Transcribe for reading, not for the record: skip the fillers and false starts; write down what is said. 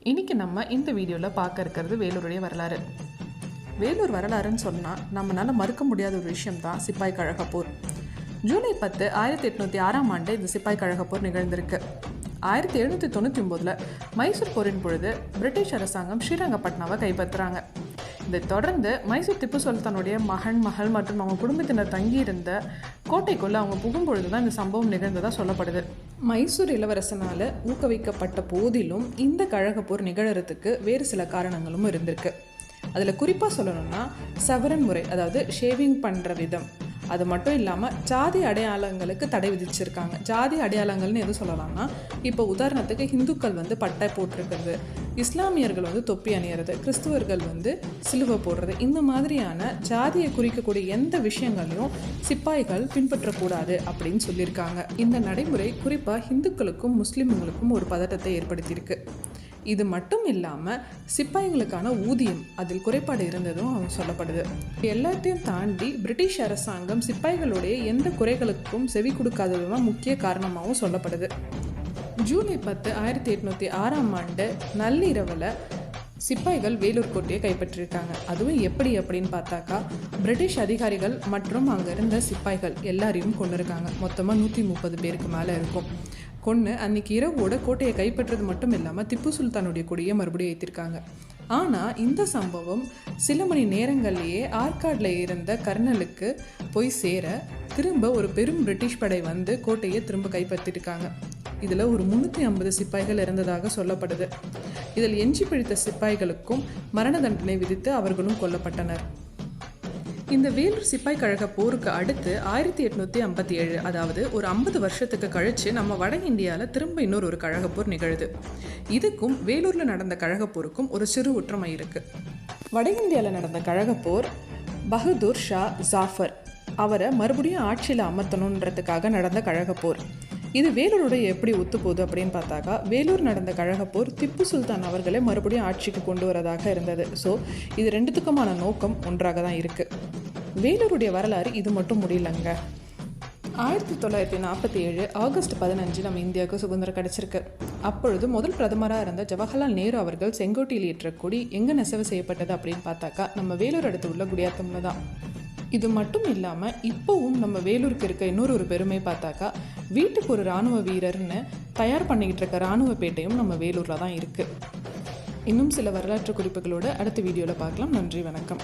இன்றைக்கி நம்ம இந்த வீடியோவில் பார்க்க இருக்கிறது வேலூருடைய வரலாறு. வேலூர் வரலாறுன்னு சொன்னால் நம்மளால் மறுக்க முடியாத ஒரு விஷயம் தான் சிப்பாய் கழக போர். ஜூலை 10, 1806 இந்த சிப்பாய் கழக போர் நிகழ்ந்திருக்கு. 1799 மைசூர் போரின் பொழுது பிரிட்டிஷ் அரசாங்கம் ஸ்ரீரங்கப்பட்டினாவை கைப்பற்றுறாங்க. இதை தொடர்ந்து மைசூர் திப்பு சுல்தானுடைய மகள் மற்றும் அவங்க குடும்பத்தினர் தங்கியிருந்த கோட்டைக்குள்ளே அவங்க புகும்பொழுது தான் இந்த சம்பவம் நிகழ்ந்ததாக சொல்லப்படுது. மைசூர் இளவரசனால் ஊக்குவிக்கப்பட்ட போதிலும் இந்த கழக போர் நிகழறதுக்கு வேறு சில காரணங்களும் இருந்திருக்கு. அதில் குறிப்பாக சொல்லணும்னா சவரன் முறை, அதாவது ஷேவிங் பண்ணுற விதம், அது மட்டும் இல்லாமல் ஜாதி அடையாளங்களுக்கு தடை விதிச்சிருக்காங்க. ஜாதி அடையாளங்கள்னு எது சொல்லலாம்னா, இப்போ உதாரணத்துக்கு இந்துக்கள் பட்டை போட்டிருக்கிறது, இஸ்லாமியர்கள் தொப்பி அணியறது, கிறிஸ்துவர்கள் சிலுவை போடுறது, இந்த மாதிரியான ஜாதியை குறிக்கக்கூடிய எந்த விஷயங்களையும் சிப்பாய்கள் பின்பற்றக்கூடாது அப்படின்னு சொல்லியிருக்காங்க. இந்த நடைமுறை குறிப்பாக இந்துக்களுக்கும் முஸ்லீம்களுக்கும் ஒரு பதட்டத்தை ஏற்படுத்தியிருக்கு. இது மட்டும் இல்லாமல் சிப்பாய்களுக்கான ஊதியம் அதில் குறைபாடு இருந்ததும் அவங்க சொல்லப்படுது. எல்லாத்தையும் தாண்டி பிரிட்டிஷ் அரசாங்கம் சிப்பாய்களுடைய எந்த குறைகளுக்கும் செவி கொடுக்காததுதான் முக்கிய காரணமாகவும் சொல்லப்படுது. ஜூலை 10, 1806 நள்ளிரவில் சிப்பாய்கள் வேலூர் கோட்டையை கைப்பற்றியிருக்காங்க. அதுவும் எப்படி அப்படின்னு பார்த்தாக்கா, பிரிட்டிஷ் அதிகாரிகள் மற்றும் அங்கே இருந்த சிப்பாய்கள் எல்லாரையும் கொண்டு இருக்காங்க. மொத்தமாக 130 பேருக்கு மேலே இருக்கும். கொன்று அன்றைக்கி இரவோட கோட்டையை கைப்பற்றது மட்டும் இல்லாமல் திப்பு சுல்தானுடைய கொடியை மறுபடியும் ஏற்றிருக்காங்க. ஆனால் இந்த சம்பவம் சில மணி நேரங்கள்லேயே ஆற்காடில் இருந்த கர்னலுக்கு போய் சேர திரும்ப ஒரு பெரும் பிரிட்டிஷ் படை கோட்டையை திரும்ப கைப்பற்றிருக்காங்க. இதில் ஒரு 350 சிப்பாய்கள் இறந்ததாக சொல்லப்படுது. இதில் எஞ்சி பிடித்த சிப்பாய்களுக்கும் மரண தண்டனை விதித்து அவர்களும் கொல்லப்பட்டனர். இந்த வேலூர் சிப்பாய் கழக போருக்கு அடுத்து 1857, அதாவது ஒரு 50 வருஷத்துக்கு கழித்து நம்ம வட இந்தியாவில் திரும்ப இன்னொரு கழக போர் நிகழுது. இதுக்கும் வேலூரில் நடந்த கழக போருக்கும் ஒரு சிறு ஒற்றுமை இருக்குது. வட இந்தியாவில் நடந்த கழக போர் பகதூர் ஷா ஜாஃபர் அவரை மறுபடியும் ஆட்சியில் அமர்த்தணுன்றதுக்காக நடந்த கழக போர். இது வேலூரோட எப்படி ஒத்து போகுது அப்படின்னு பார்த்தாக்கா, வேலூர் நடந்த கழக போர் திப்பு சுல்தான் அவர்களை மறுபடியும் ஆட்சிக்கு கொண்டு வரதாக இருந்தது. ஸோ இது ரெண்டுத்துக்குமான நோக்கம் ஒன்றாக தான் இருக்குது. வேலூருடைய வரலாறு இது மட்டும் முடியலங்க. 1947 ஆகஸ்ட் 15 நம்ம இந்தியாவுக்கு சுதந்திரம் கிடச்சிருக்கு. அப்பொழுது முதல் பிரதமராக இருந்த ஜவஹர்லால் நேரு அவர்கள் செங்கோட்டையில் ஏற்ற கொடி எங்கே நெசவு செய்யப்பட்டது அப்படின்னு பார்த்தாக்கா, நம்ம வேலூர் அடுத்து உள்ள குடியாத்தம்ல தான். இது மட்டும் இல்லாமல் இப்போவும் நம்ம வேலூருக்கு இருக்க இன்னொரு பெருமை பார்த்தாக்கா, வீட்டுக்கு ஒரு இராணுவ வீரர்னு தயார் பண்ணிக்கிட்டு இருக்க இராணுவ பேட்டையும் நம்ம வேலூரில் தான் இருக்குது. இன்னும் சில வரலாற்று குறிப்புகளோடு அடுத்த வீடியோவில் பார்க்கலாம். நன்றி, வணக்கம்.